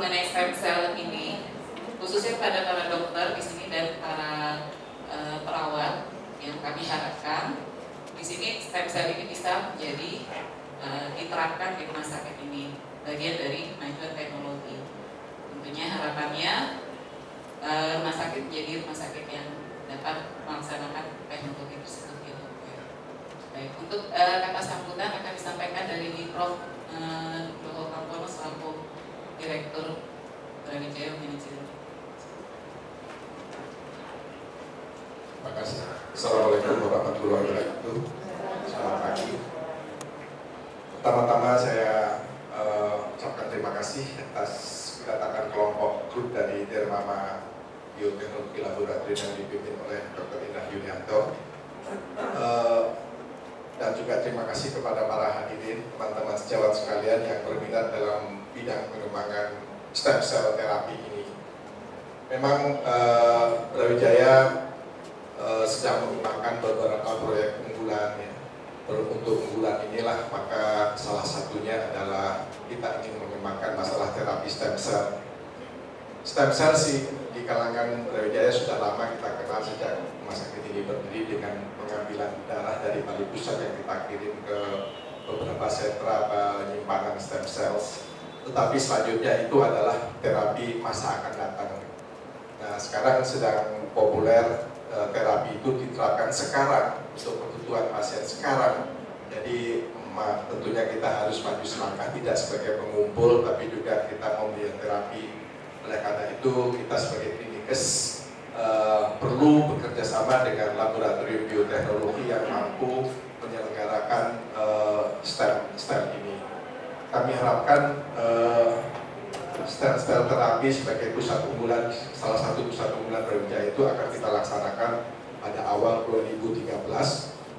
mengenai stem cell ini, khususnya pada para dokter di sini dan para perawat yang kami harapkan di sini stem cell ini bisa menjadi diterapkan di rumah sakit ini, bagian dari kemajuan teknologi. Tentunya harapannya rumah sakit menjadi rumah sakit yang dapat melaksanakan teknologi tersebut gitu. Baik, untuk kata sambutan akan disampaikan dari Prof. Nugroho Kampono selaku Direktur Brawijaya Manajemen. Terima kasih. Assalamualaikum warahmatullahi wabarakatuh. Selamat pagi. Pertama-tama saya ucapkan terima kasih atas kedatangan kelompok grup dari Dermama Bioteknologi Laboratorium yang dipimpin oleh Dr. Indah Yulianto. Dan juga terima kasih kepada para hadirin, teman-teman sejawat sekalian yang berminat dalam bidang pengembangan stem cell terapi ini. Memang Brawijaya sedang mengembangkan beberapa proyek unggulan ya. Untuk unggulan inilah maka salah satunya adalah kita ingin mengembangkan masalah terapi stem cell. Stem cell sih di kalangan Brawijaya sudah lama kita kenal sejak rumah sakit ini berdiri dengan pengambilan darah dari Bali Pusat yang kita kirim ke beberapa sentra penyimpanan stem cells. Tetapi selanjutnya itu adalah terapi masa akan datang. Nah, sekarang sedang populer terapi itu diterapkan sekarang untuk kebutuhan pasien sekarang. Jadi tentunya kita harus maju selangkah, tidak sebagai pengumpul tapi juga kita memberikan terapi. Oleh karena itu kita sebagai klinikes perlu bekerja sama dengan laboratorium bioteknologi yang mampu menyelenggarakan stem ini. Kami harapkan stem cell terapi sebagai pusat unggulan, salah satu pusat unggulan Brawijaya itu akan kita laksanakan pada awal 2013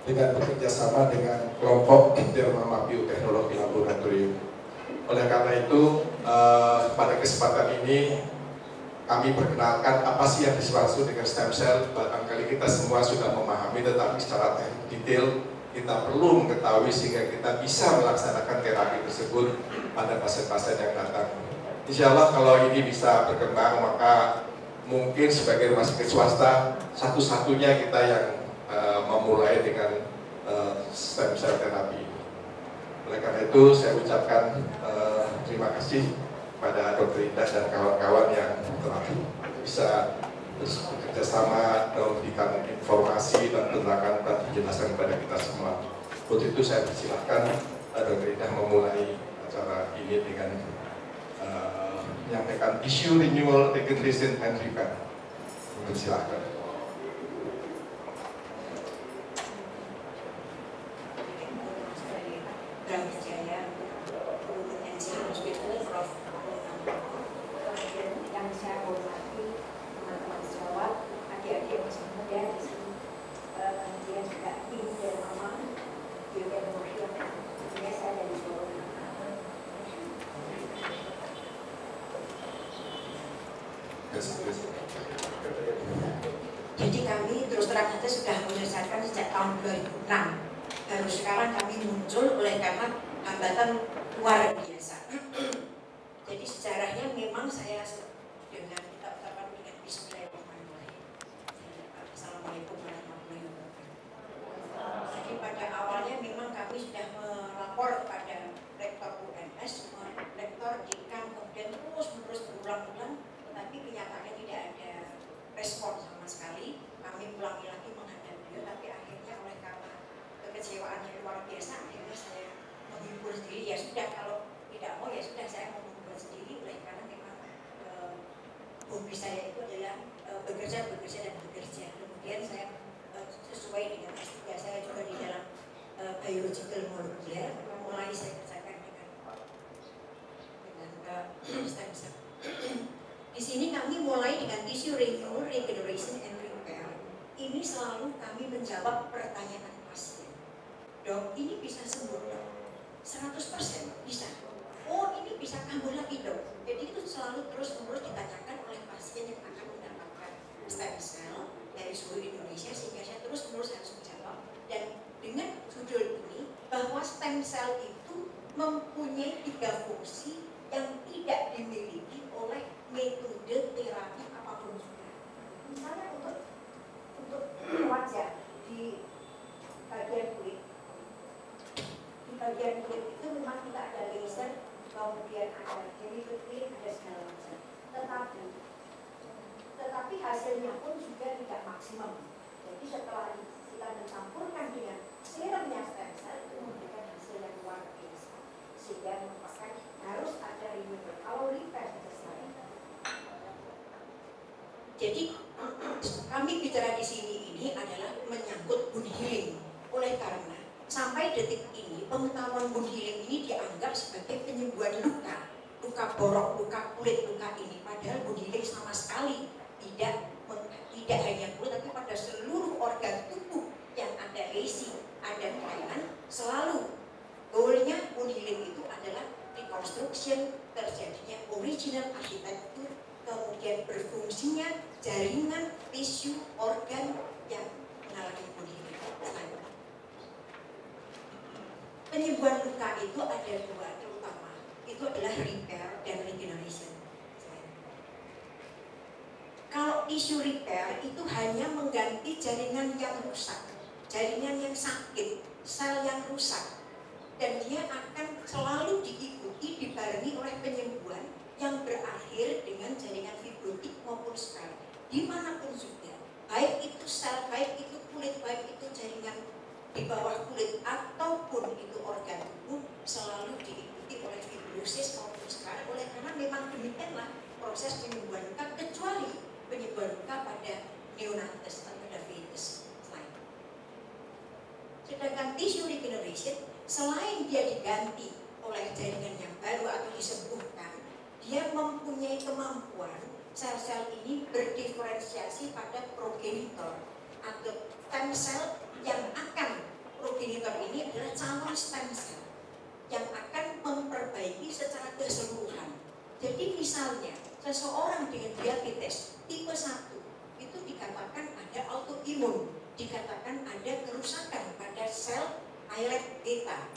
dengan bekerja sama dengan kelompok Dermama Bioteknologi Laboratorium. Oleh karena itu, pada kesempatan ini kami perkenalkan apa sih yang dimaksud dengan stem cell. Barangkali kita semua sudah memahami, tetapi secara detail kita perlu mengetahui sehingga kita bisa melaksanakan terapi tersebut pada pasien-pasien yang datang. Insya Allah kalau ini bisa berkembang, maka mungkin sebagai rumah sakit swasta satu-satunya kita yang memulai dengan stem cell terapi. Oleh karena itu saya ucapkan terima kasih pada Dr. Indah dan kawan-kawan yang telah bisa bekerja sama dalam memberikan informasi dan penerangan dan penjelasan kepada kita semua. Untuk itu saya persilahkan Dr. Indah memulai acara ini dengan menyampaikan isu renewal, regeneration, and repair. Persilahkan. Brawijaya, Prof. Yang saya hormati teman-teman sejawat, adik-adik masih muda di sini, kemudian juga tim Dermama Bioteknologi yang tentunya saya dari Solo. Jadi kami terus terang saja sudah menyelesaikan sejak tahun 2006. Baru sekarang kami muncul oleh karena hambatan luar biasa. Jadi sejarahnya memang saya dengan kita ucapkan dengan Bismillahirrahmanirrahim. Assalamualaikum warahmatullahi wabarakatuh. Jadi pada awalnya memang kami sudah melapor kepada rektor UNS, rektor, dekan, kemudian terus berulang-ulang, tetapi kenyataannya tidak ada respon sama sekali. Kami ulangi lagi menghadap beliau, tapi akhirnya oleh karena kekecewaan yang luar biasa, akhirnya saya menghibur sendiri. Ya sudah, kalau tidak mau ya sudah, saya mau membuat sendiri. Oleh karena memang hobi saya itu adalah bekerja. Kemudian saya sesuai dengan S3 saya juga di dalam biological molekuler, mulai saya kerjakan dengan stem cell. Di sini kami mulai dengan tissue renewal, regeneration, and repair. Ini selalu kami menjawab pertanyaan pasien. Dok, ini bisa sembuh dok? 100% bisa. Oh, ini bisa kambuh lagi dok? Jadi itu selalu terus-menerus ditanyakan oleh pasien yang akan mendapatkan stem cell dari seluruh Indonesia, sehingga saya terus-menerus harus menjawab. Dan dengan judul ini, bahwa stem cell itu mempunyai 3 fungsi yang tidak dimiliki tapi hasilnya pun juga tidak maksimum. Jadi setelah kita mencampurkan dengan serumnya stem cell itu memberikan hasil yang luar biasa, sehingga merupakan harus ada renewable. Kalau repair selesai. Jadi kami bicara di sini ini adalah menyangkut wound healing. Oleh karena sampai detik ini pengetahuan wound healing ini dianggap sebagai penyembuhan luka, luka borok, luka kulit, luka ini. Padahal wound healing sama sekali tidak hanya kulit, tapi pada seluruh organ tubuh yang ada lesi, ada kelainan, selalu goalnya wound healing itu adalah reconstruction, terjadinya original arsitektur, kemudian berfungsinya jaringan tisu organ yang mengalami wound healing. Penyembuhan luka itu ada dua terutama, itu adalah repair dan regeneration. Kalau tisu repair itu hanya mengganti jaringan yang rusak, jaringan yang sakit, sel yang rusak, dan dia akan selalu diikuti dibarengi oleh penyembuhan yang berakhir dengan jaringan fibrotik maupun scar dimanapun juga, baik itu sel, baik itu kulit, baik itu jaringan di bawah kulit ataupun itu organ tubuh, selalu diikuti oleh fibrosis maupun scar. Oleh karena memang demikianlah proses penyembuhan luka, kecuali penyembuhan luka pada neonates atau pada fetus. Sedangkan tissue regeneration, selain dia diganti oleh jaringan yang baru atau disembuhkan, dia mempunyai kemampuan sel-sel ini berdiferensiasi pada progenitor atau stem cell yang akan, progenitor ini adalah calon stem cell yang akan memperbaiki secara keseluruhan. Jadi misalnya seseorang dengan diabetes tipe 1 itu dikatakan ada autoimun, dikatakan ada kerusakan pada sel islet beta,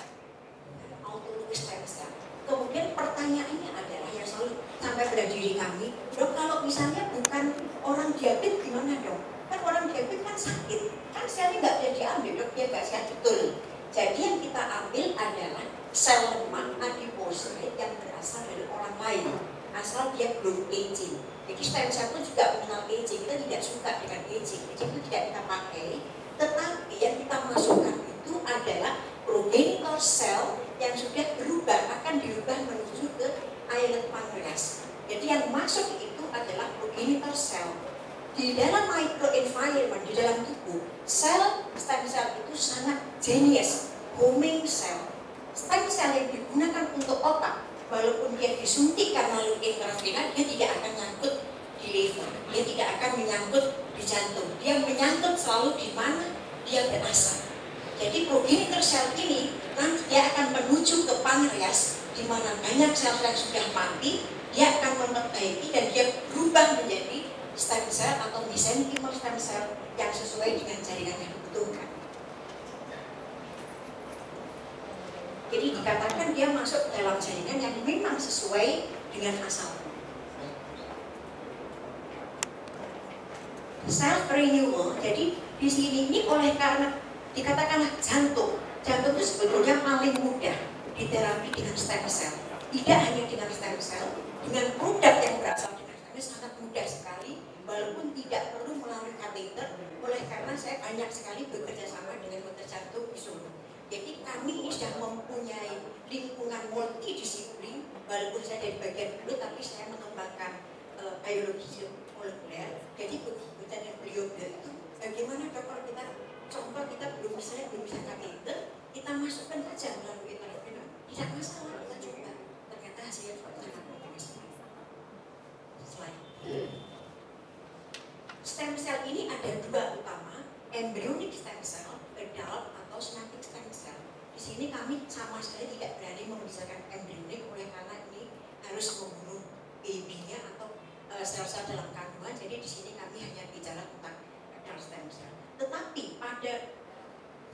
autologous stem cell. Kemudian pertanyaannya adalah yang selalu sampai pada diri kami, dok, kalau misalnya bukan orang diabetes gimana dok? Kan orang diabetes kan sakit, kan selnya nggak bisa diambil, dok, dia nggak sehat betul. Jadi yang kita ambil adalah sel lemak adiposit yang berasal dari orang lain, asal dia belum aging. Jadi stem cell pun juga mengenal aging, kita tidak suka dengan aging, aging itu tidak kita pakai. Tetapi yang kita masukkan itu adalah progenitor cell yang sudah berubah, akan dirubah menuju ke islet pancreas. Jadi yang masuk itu adalah progenitor cell. Di dalam microenvironment, di dalam tubuh, sel stem cell itu sangat jenius, homing cell. Stem cell yang digunakan untuk otak, walaupun dia disuntikkan melalui intravena, dia tidak akan nyangkut di liver, dia tidak akan menyangkut di jantung, dia menyangkut selalu di mana dia berasal. Jadi progenitor sel ini nanti dia akan menuju ke pankreas, di mana banyak sel yang sudah mati, dia akan memperbaiki dan dia berubah menjadi stem cell atau mesenchymal stem cell yang sesuai dengan jaringan yang dibutuhkan. Jadi dikatakan dia masuk dalam jaringan yang memang sesuai dengan asal. Self renewal. Jadi di sini ini oleh karena dikatakanlah jantung itu sebetulnya paling mudah diterapi dengan stem cell. Tidak hanya dengan stem cell, dengan produk yang berasal dari stem cell sangat mudah sekali, walaupun tidak perlu melalui kateter. Oleh karena saya banyak sekali bekerja sama dengan dokter jantung di Solo. Jadi kami ini sudah mempunyai lingkungan multidisiplin, walaupun saya dari bagian kulit, tapi saya mengembangkan biologi molekuler. Jadi kebutuhan beliau itu bagaimana dok kalau kita contoh kita belum bisa kateter, kita masukkan saja melalui intravena, tidak masalah, kita coba. Ternyata hasilnya sangat bagus. Stem cell ini ada dua utama, embryonic stem cell, adult atau somatic stem cell. Di sini kami sama sekali tidak berani membicarakan embryonic oleh karena ini harus membunuh baby-nya atau sel-sel dalam kandungan. Jadi di sini kami hanya bicara tentang adult stem cell. Tetapi pada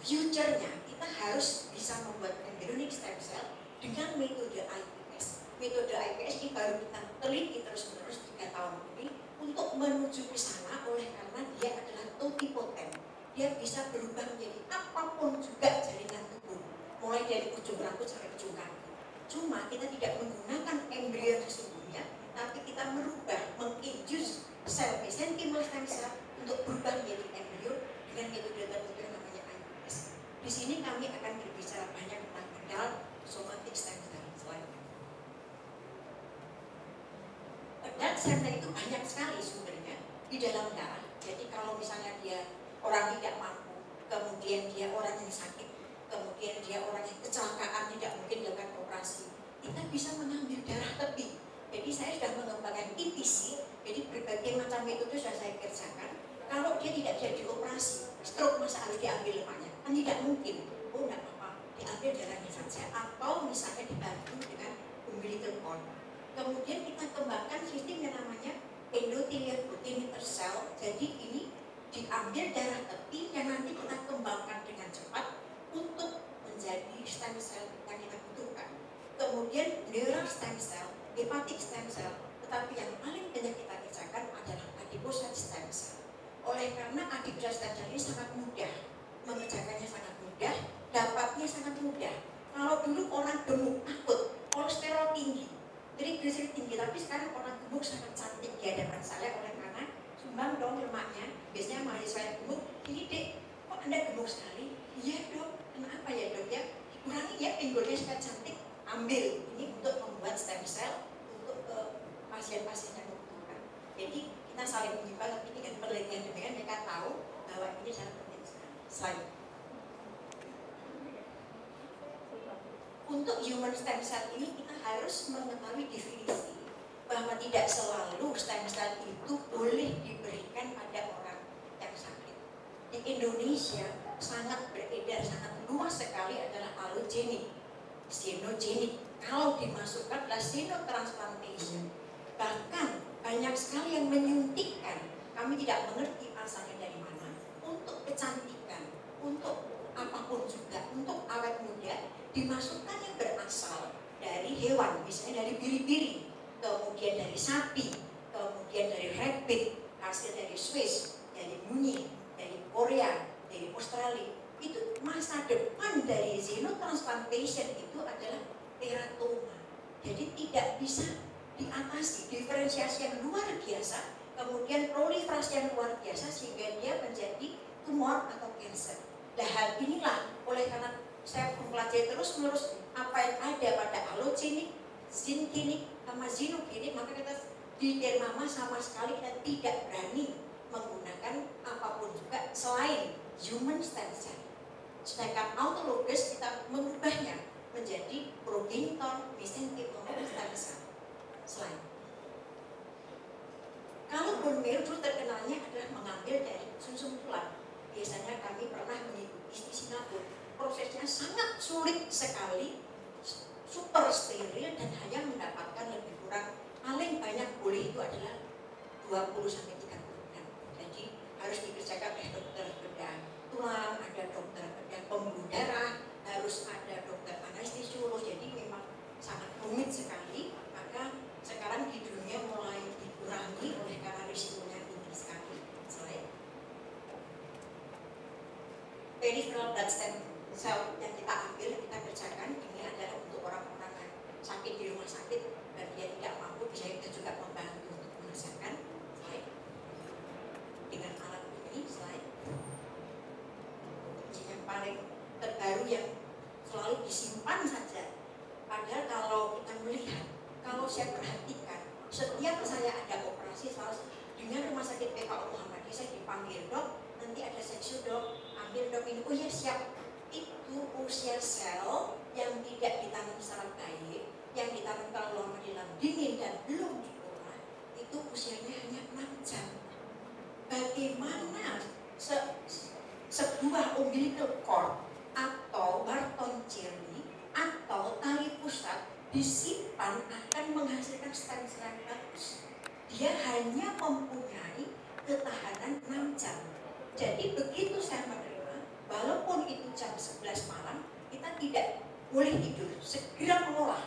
future-nya kita harus bisa membuat embryonic stem cell dengan metode IPS. Metode IPS ini baru kita teliti terus-menerus 3 tahun ini untuk menuju ke sana, oleh karena dia adalah totipotent. Dia bisa berubah menjadi apapun juga jaringan tubuh, mulai dari ujung rambut sampai ujung kaki. Cuma kita tidak menggunakan embrio sesungguhnya, tapi kita merubah, menginjus sel mesenchymal stem cell itu banyak sekali sumbernya di dalam darah. Jadi kalau misalnya dia orang tidak mampu, kemudian dia orang yang sakit, kemudian dia orang yang kecelakaan tidak mungkin dilakukan operasi, kita bisa mengambil darah tepi. Jadi saya sudah mengembangkan ETC, jadi berbagai macam metode sudah saya kerjakan. Kalau dia tidak bisa dioperasi, stroke masa harus diambil lemaknya? Kan tidak mungkin. Oh tidak apa-apa, diambil darahnya saja. Atau misalnya dibantu dengan umbilical cord. Kemudian kita kembangkan sistem yang namanya endothelial proteinuria cell. Jadi ini diambil darah tepi yang nanti kita kembangkan dengan cepat untuk menjadi stem cell yang kita butuhkan. Kemudian neural stem cell, hepatic stem cell, tetapi yang paling banyak kita kerjakan adalah adipocyte stem cell. Oleh karena adipocyte stem cell ini sangat mudah, mengerjakannya sangat mudah, dapatnya sangat mudah. Kalau dulu orang gemuk takut, kolesterol tinggi, triglycerid tinggi, tapi sekarang orang gemuk sangat cantik di hadapan saya oleh karena sumbang dong lemaknya. Biasanya mahasiswa yang gemuk, ini dek, kok anda gemuk sekali? Iya dok, kenapa ya dok ya? Kurangi ya pinggulnya supaya cantik, ambil. Ini untuk membuat stem cell untuk pasien-pasien yang membutuhkan. Jadi kita saling mengimbang, tapi dengan penelitian demikian mereka tahu bahwa ini sangat penting sekali. Slide. Untuk human stem cell ini kita harus mengetahui definisi bahwa tidak selalu stem cell itu boleh diberikan pada orang yang sakit. Di Indonesia sangat beredar, sangat luas sekali adalah allogenik, xenogenik. Kalau dimasukkan adalah xenotransplantation. Bahkan banyak sekali yang menyuntikkan. Kami tidak mengerti asalnya dari mana. Untuk kecantikan, untuk apapun juga, untuk awet muda, dimasukkan yang berasal dari hewan, misalnya dari biri-biri, kemudian dari sapi, kemudian dari rabbit, hasil dari Swiss, dari Munich, dari Korea, dari Australia. Itu masa depan dari xenotransplantation itu adalah teratoma. Jadi tidak bisa diatasi, diferensiasi yang luar biasa, kemudian proliferasi yang luar biasa sehingga dia menjadi tumor atau cancer. Nah hal inilah oleh karena saya mempelajari terus menerus apa yang ada pada allogenik, xenogenik, sama xenogenik, maka kita di Dermama sama sekali kita tidak berani menggunakan apapun juga selain human stem cell. Sedangkan autologous kita mengubahnya menjadi progenitor mesenchymal stem cell. Selain kalau bone marrow dulu terkenalnya adalah mengambil dari sumsum tulang. Biasanya kami pernah mengikuti di Singapura. Prosesnya sangat sulit sekali, super steril dan hanya mendapatkan lebih kurang paling banyak boleh itu adalah 20-30 gram. Jadi harus dikerjakan oleh dokter bedah tulang, ada dokter bedah pembuluh darah, harus ada dokter anestesiolog. Jadi memang sangat rumit sekali. Maka sekarang di dunia mulai dikurangi oleh karena risikonya tinggi sekali. Selain peripheral blood stem cell yang kita ambil, kita kerjakan ini adalah untuk orang-orang yang sakit di rumah sakit dan dia tidak mampu, bisa kita juga membantu untuk menyelesaikan. Slide. Dengan alat ini, slide. Yang paling terbaru yang selalu disimpan saja. Padahal kalau kita melihat, kalau saya perhatikan, setiap saya ada operasi selalu dengan rumah sakit PKU Muhammadiyah saya dipanggil dok, nanti ada seksi dok, ambil dok ini, oh ya siap. Itu usia sel yang tidak ditanam secara baik, yang ditanam kalau lama di dalam dingin dan belum diolah, itu usianya hanya 6 jam. Bagaimana sebuah umbilical cord atau Barton Cherry atau tali pusat disimpan akan menghasilkan stem cell yang bagus? Dia hanya mempunyai ketahanan 6 jam. Jadi begitu saya menerima, walaupun itu jam 11 malam, kita tidak boleh tidur, segera mengolah